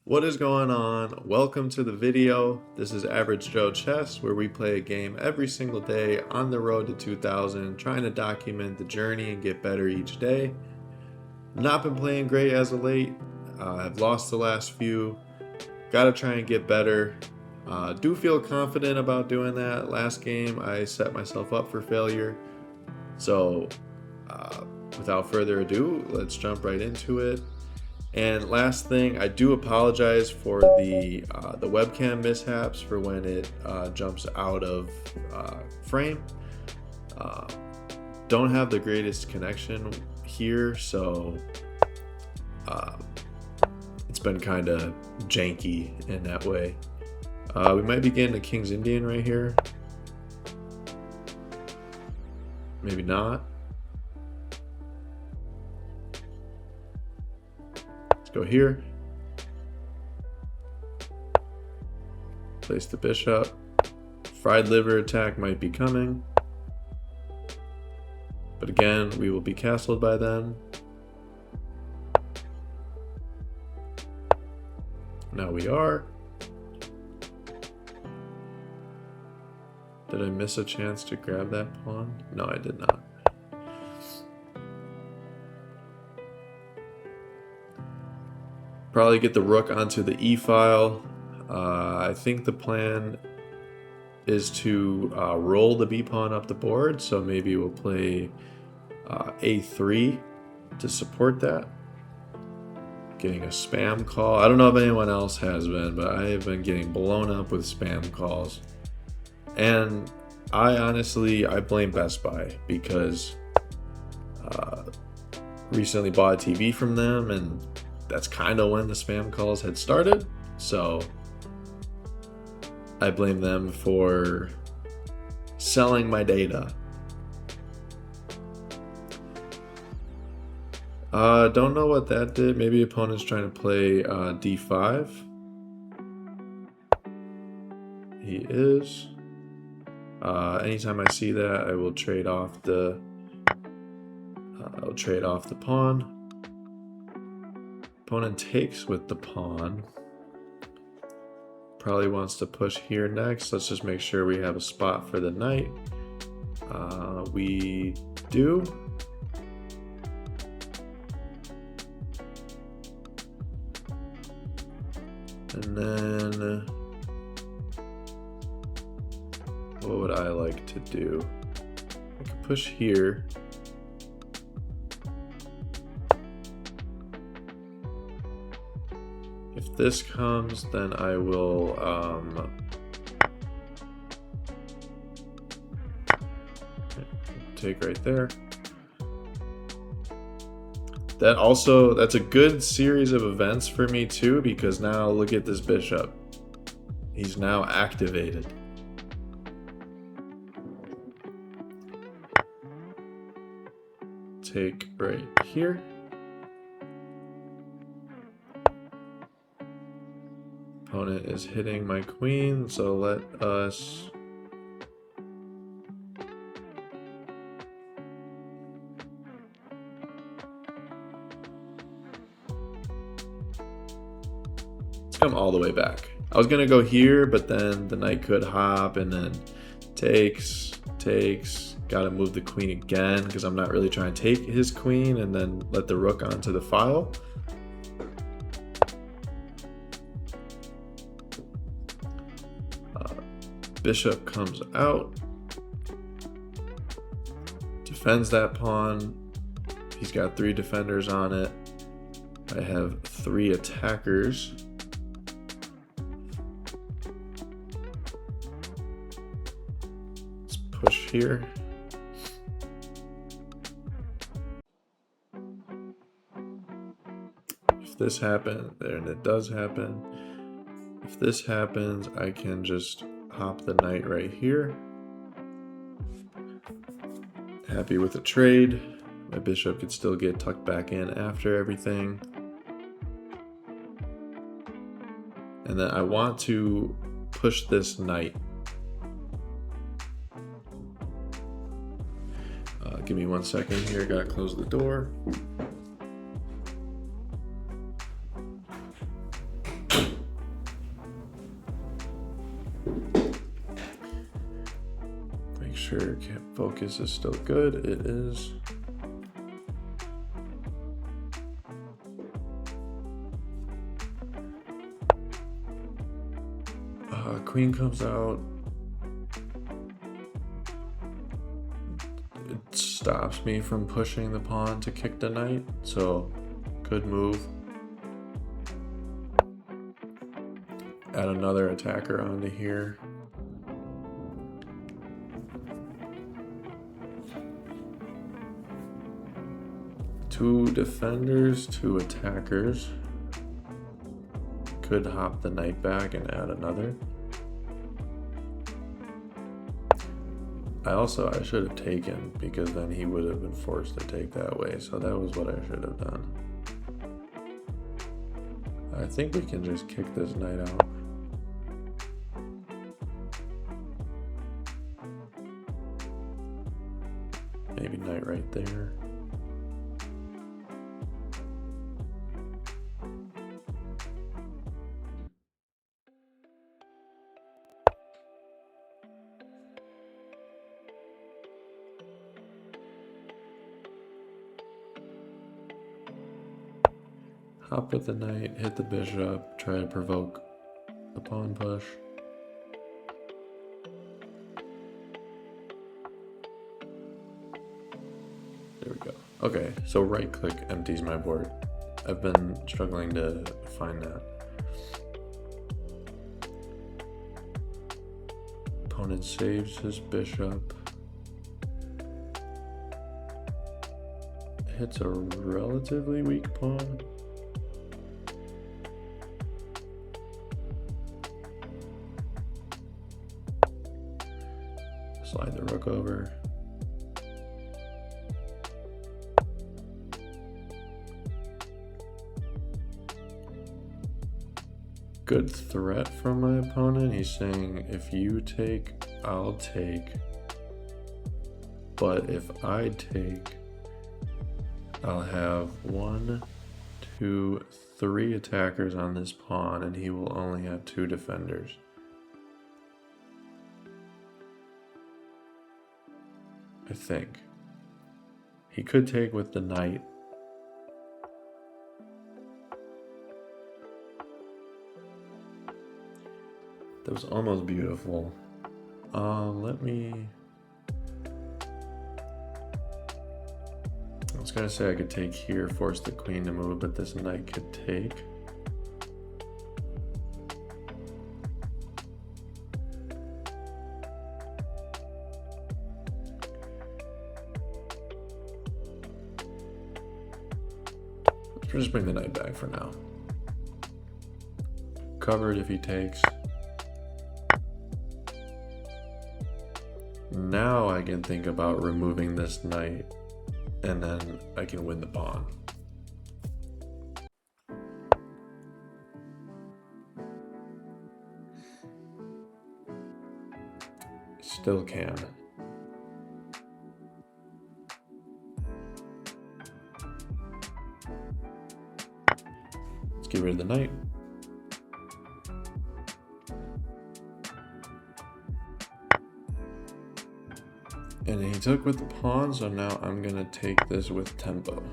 What is going on? Welcome to the video. This is Average Joe Chess, where we play a game every single day on the road to 2000, trying to document the journey and get better each day. Not been playing great as of late. I've lost the last few. Gotta try and get better. Do feel confident about doing that. Last game, I set myself up for failure. So, without further ado, let's jump right into it. And last thing, I do apologize for the webcam mishaps for when it jumps out of frame. Don't have the greatest connection here, so it's been kind of janky in that way. We might be getting a King's Indian right here. Maybe not. Go here, place the bishop. Fried liver attack might be coming, but again, we will be castled by then. Now we are. Did I miss a chance to grab that pawn? No, I did not. Probably get the rook onto the e-file. I think the plan is to roll the b-pawn up the board, so maybe we'll play a3 to support that. Getting a spam call. I don't know if anyone else has been, but I have been getting blown up with spam calls. And I blame Best Buy because recently bought a TV from them, and that's kind of when the spam calls had started, so I blame them for selling my data. Don't know what that did. Maybe opponent's trying to play d5. He is. Anytime I see that, I will trade off the pawn. Opponent takes with the pawn. Probably wants to push here next. Let's just make sure we have a spot for the knight. We do. And then, what would I like to do? I could push here. If this comes, then I will take right there. That's a good series of events for me too, because now look at this bishop. He's now activated. Take right here. Opponent is hitting my queen, so let us let's come all the way back. I was gonna go here, but then the knight could hop, and then takes. Gotta move the queen again because I'm not really trying to take his queen and then let the rook onto the file. Bishop comes out, defends that pawn. He's got 3 defenders on it. I have 3 attackers. Let's push here. If this happens, and it does happen, if this happens, I can just hop the knight right here. Happy with the trade. My bishop could still get tucked back in after everything. And then I want to push this knight. Give me 1 second here, gotta close the door. sure focus is still good. It is. Queen comes out. It stops me from pushing the pawn to kick the knight, so good move. Add another attacker onto here. Two defenders, two attackers. Could hop the knight back and add another. I should have taken, because then he would have been forced to take that way, so that was what I should have done. I think we can just kick this knight out. Maybe knight right there. Hop with the knight, hit the bishop, try to provoke the pawn push. There we go. Okay, so right click empties my board. I've been struggling to find that. Opponent saves his bishop. Hits a relatively weak pawn. Slide the rook over. Good threat from my opponent. He's saying, if you take, I'll take. But if I take, I'll have 1, 2, 3 attackers on this pawn, and he will only have 2 defenders. I think. He could take with the knight. That was almost beautiful. Let me... I was gonna say I could take here, force the queen to move, but this knight could take. Let's just bring the knight back for now. Covered if he takes. Now I can think about removing this knight, and then I can win the pawn. Still can. Let's get rid of the knight. And he took with the pawn, so now I'm gonna take this with tempo.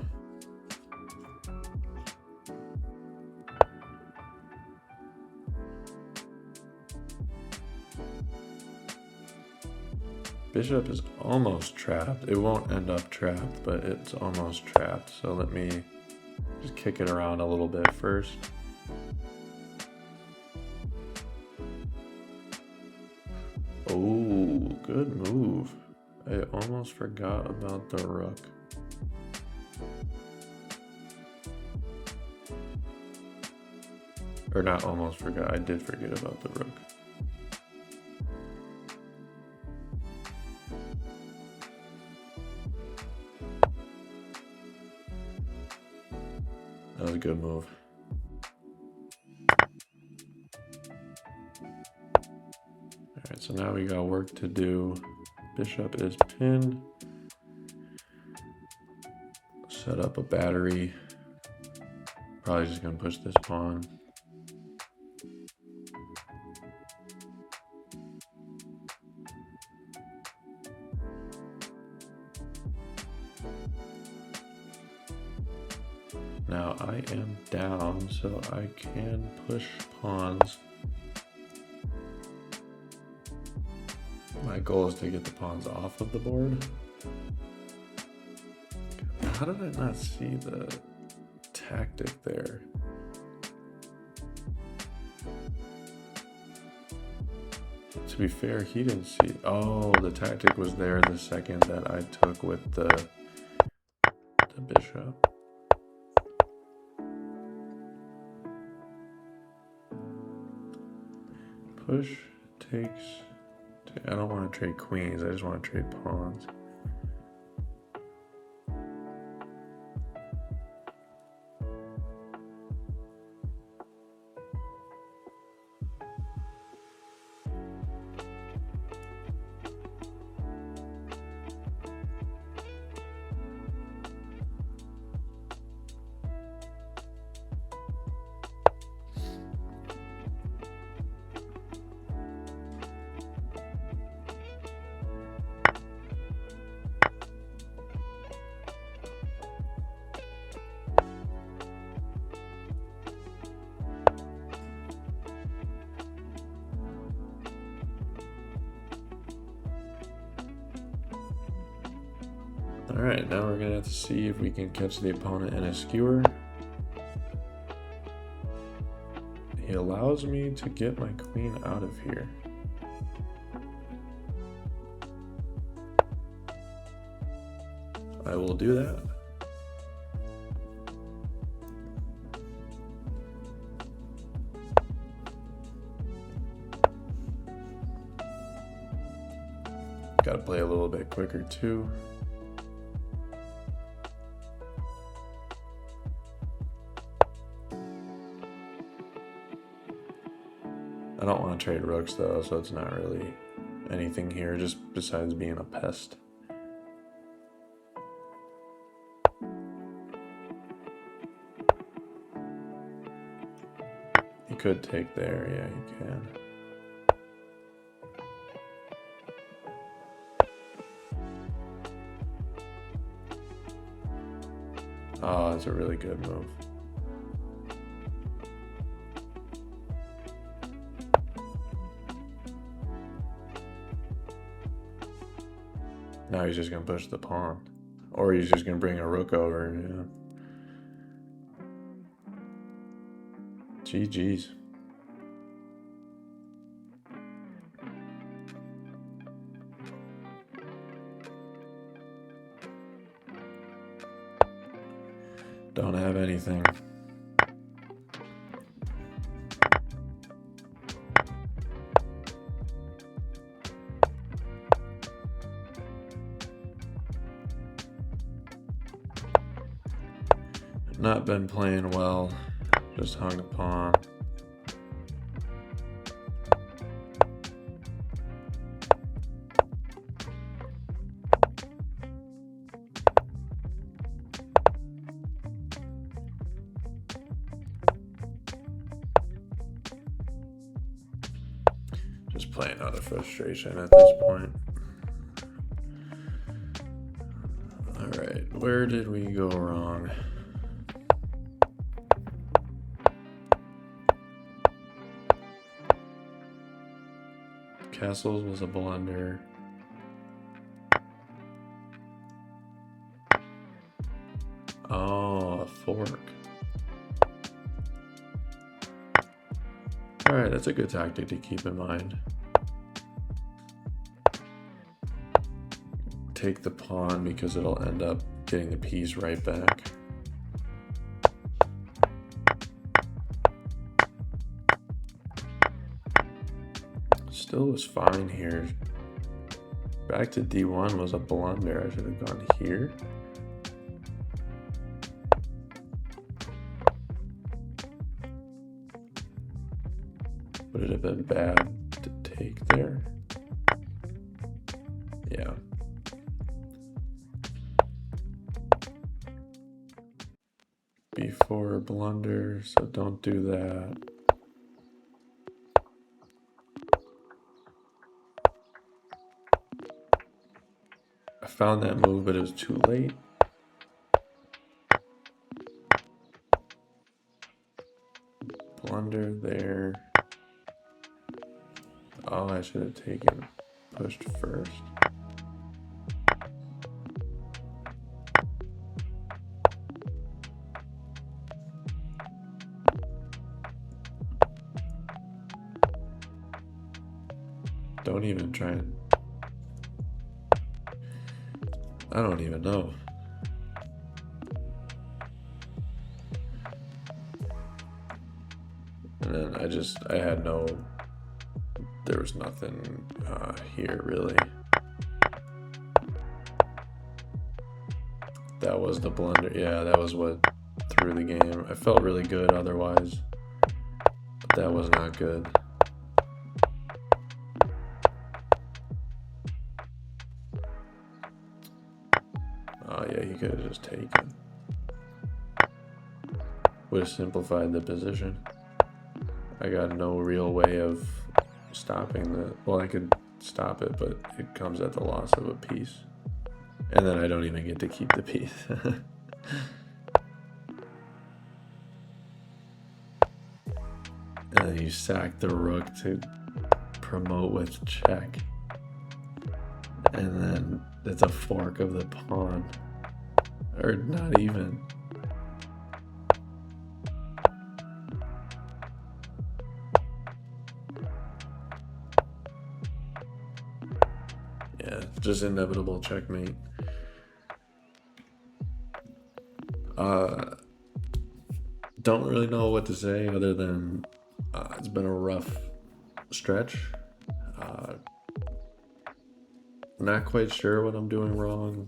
Bishop is almost trapped. It won't end up trapped, but it's almost trapped. So let me just kick it around a little bit first. Oh, good move. I almost forgot about the rook. Or not almost forgot, I did forget about the rook. That was a good move. Alright, so now we got work to do. Bishop is pinned. Set up a battery. Probably just gonna push this pawn. Now I am down, so I can push pawns. My goal is to get the pawns off of the board. How did I not see the tactic there? To be fair, he didn't see. Oh, the tactic was there the second that I took with the bishop. Push takes. I don't want to trade queens. I just want to trade pawns. Alright, now we're gonna have to see if we can catch the opponent in a skewer. He allows me to get my queen out of here. I will do that. Gotta play a little bit quicker too. I don't want to trade rooks though, so it's not really anything here, just besides being a pest. He could take there, yeah, he can. Oh, that's a really good move. Now he's just gonna push the pawn. Or he's just gonna bring a rook over, yeah. GG's. Don't have anything. Not been playing well, just hung a pawn. Just playing out of frustration at this point. All right, where did we go wrong? Castles was a blunder. Oh, a fork. Alright, that's a good tactic to keep in mind. Take the pawn because it'll end up getting the piece right back. Still was fine here. Back to D1 was a blunder. I should have gone here. Would it have been bad to take there? Yeah. B4 blunder, so don't do that. I found that move, but it was too late. blunder there. Oh, I should have taken pushed first. Don't even try and... I don't even know. And then I had no... There was nothing here, really. That was the blunder. Yeah, that was what threw the game. I felt really good otherwise, but that was not good. Oh yeah, he could have just taken. Would have simplified the position. I got no real way of stopping the... Well, I could stop it, but it comes at the loss of a piece. And then I don't even get to keep the piece. And then you sack the rook to promote with check. And then it's a fork of the pawn. Or not even. Yeah, just inevitable checkmate. Don't really know what to say other than it's been a rough stretch. Not quite sure what I'm doing wrong.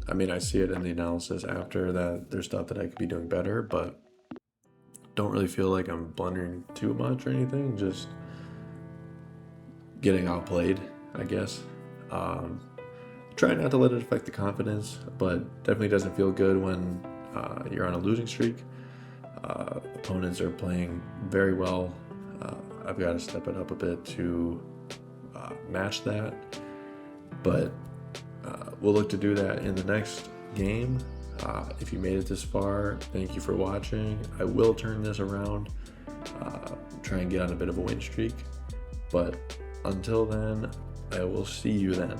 I mean, I see it in the analysis after that there's stuff that I could be doing better, but don't really feel like I'm blundering too much or anything, just getting outplayed, I guess. Try not to let it affect the confidence, but definitely doesn't feel good when you're on a losing streak. Opponents are playing very well. I've got to step it up a bit to match that, but we'll look to do that in the next game. If you made it this far, thank you for watching. I will turn this around, try and get on a bit of a win streak, but until then, I will see you then.